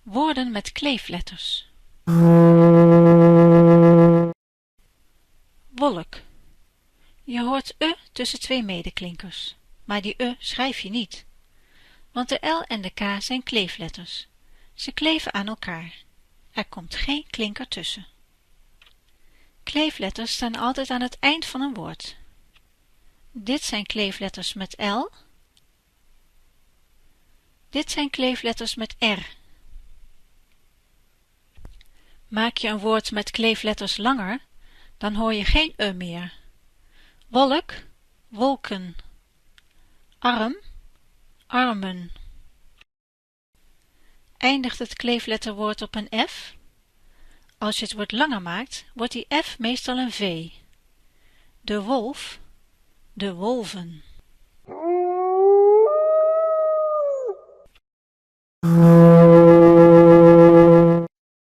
Woorden met kleefletters. Wolk. Je hoort tussen twee medeklinkers, maar die schrijf je niet, want de L en de K zijn kleefletters. Ze kleven aan elkaar. Er komt geen klinker tussen. Kleefletters staan altijd aan het eind van een woord. Dit zijn kleefletters met L. Dit zijn kleefletters met R. Maak je een woord met kleefletters langer, dan hoor je geen meer. Wolk, wolken. Arm, armen. Eindigt het kleefletterwoord op een F? Als je het woord langer maakt, wordt die F meestal een V. De wolf, de wolven.